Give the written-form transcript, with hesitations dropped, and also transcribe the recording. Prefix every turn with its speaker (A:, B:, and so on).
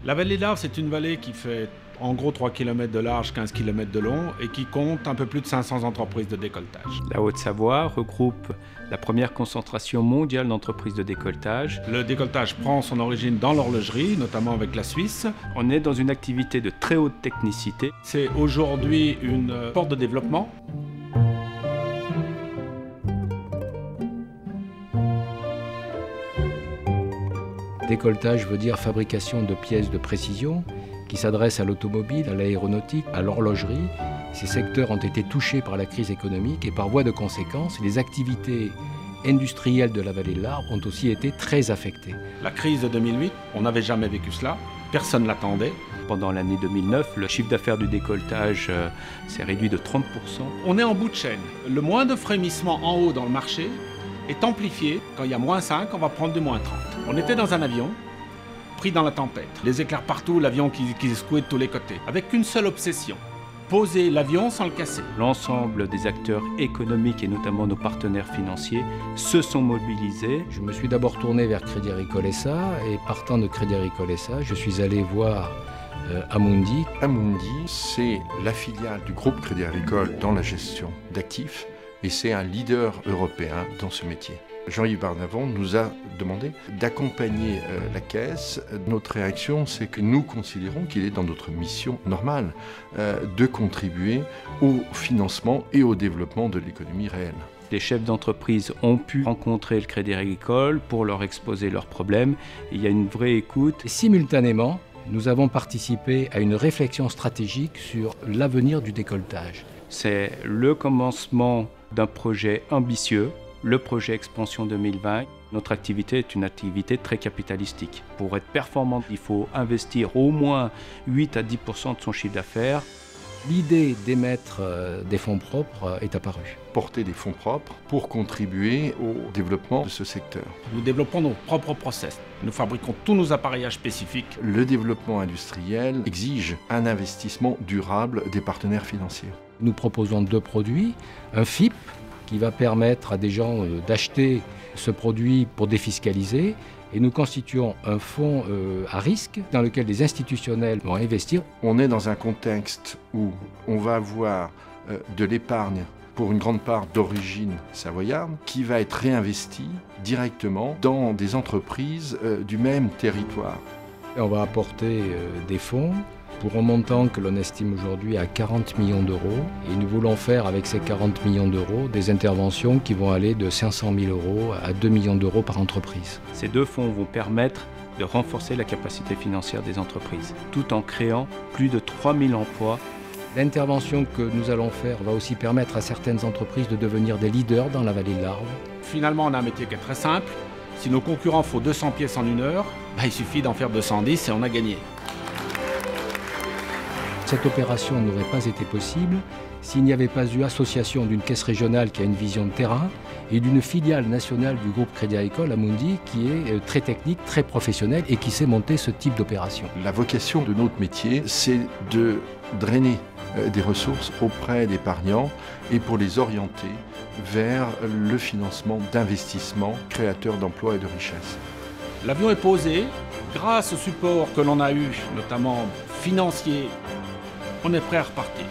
A: La vallée de l'Arve, c'est une vallée qui fait en gros 3 km de large, 15 km de long et qui compte un peu plus de 500 entreprises de décolletage.
B: La Haute-Savoie regroupe la première concentration mondiale d'entreprises de décolletage.
A: Le décolletage prend son origine dans l'horlogerie, notamment avec la Suisse.
B: On est dans une activité de très haute technicité.
A: C'est aujourd'hui une porte de développement.
C: Décolletage veut dire fabrication de pièces de précision qui s'adressent à l'automobile, à l'aéronautique, à l'horlogerie. Ces secteurs ont été touchés par la crise économique et par voie de conséquence, les activités industrielles de la vallée de l'Arve ont aussi été très affectées.
A: La crise de 2008, on n'avait jamais vécu cela, personne ne l'attendait.
B: Pendant l'année 2009, le chiffre d'affaires du décolletage s'est réduit de 30%.
A: On est en bout de chaîne. Le moindre frémissement en haut dans le marché est amplifié. Quand il y a -5, on va prendre du -30. On était dans un avion, pris dans la tempête. Les éclairs partout, l'avion qui secouait de tous les côtés. Avec une seule obsession, poser l'avion sans le casser.
B: L'ensemble des acteurs économiques et notamment nos partenaires financiers se sont mobilisés.
C: Je me suis d'abord tourné vers Crédit Agricole SA et partant de Crédit Agricole SA, je suis allé voir Amundi.
D: Amundi, c'est la filiale du groupe Crédit Agricole dans la gestion d'actifs et c'est un leader européen dans ce métier. Jean-Yves Barnavant nous a demandé d'accompagner la Caisse. Notre réaction, c'est que nous considérons qu'il est dans notre mission normale de contribuer au financement et au développement de l'économie réelle.
B: Les chefs d'entreprise ont pu rencontrer le Crédit Agricole pour leur exposer leurs problèmes. Il y a une vraie écoute.
C: Et simultanément, nous avons participé à une réflexion stratégique sur l'avenir du décolletage.
B: C'est le commencement d'un projet ambitieux, le projet Expansion 2020. Notre activité est une activité très capitalistique. Pour être performant, il faut investir au moins 8 à 10% de son chiffre d'affaires.
C: L'idée d'émettre des fonds propres est apparue.
D: Porter des fonds propres pour contribuer au développement de ce secteur.
A: Nous développons nos propres process. Nous fabriquons tous nos appareillages spécifiques.
D: Le développement industriel exige un investissement durable des partenaires financiers.
C: Nous proposons 2 produits, un FIP qui va permettre à des gens d'acheter ce produit pour défiscaliser et nous constituons un fonds à risque dans lequel les institutionnels vont investir.
D: On est dans un contexte où on va avoir de l'épargne pour une grande part d'origine savoyarde qui va être réinvestie directement dans des entreprises du même territoire.
C: Et on va apporter des fonds pour un montant que l'on estime aujourd'hui à 40 millions d'euros. Et nous voulons faire avec ces 40 millions d'euros des interventions qui vont aller de 500 000 euros à 2 millions d'euros par entreprise.
B: Ces 2 fonds vont permettre de renforcer la capacité financière des entreprises, tout en créant plus de 3000 emplois.
C: L'intervention que nous allons faire va aussi permettre à certaines entreprises de devenir des leaders dans la vallée de l'Arve.
A: Finalement, on a un métier qui est très simple. Si nos concurrents font 200 pièces en 1 heure, il suffit d'en faire 210 et on a gagné.
C: Cette opération n'aurait pas été possible s'il n'y avait pas eu association d'une caisse régionale qui a une vision de terrain et d'une filiale nationale du groupe Crédit Agricole, Amundi, qui est très technique, très professionnelle et qui sait monter ce type d'opération.
D: La vocation de notre métier, c'est de drainer des ressources auprès d'épargnants et pour les orienter vers le financement d'investissements créateurs d'emplois et de richesses.
A: L'avion est posé. Grâce au support que l'on a eu, notamment financier, on est prêt à repartir.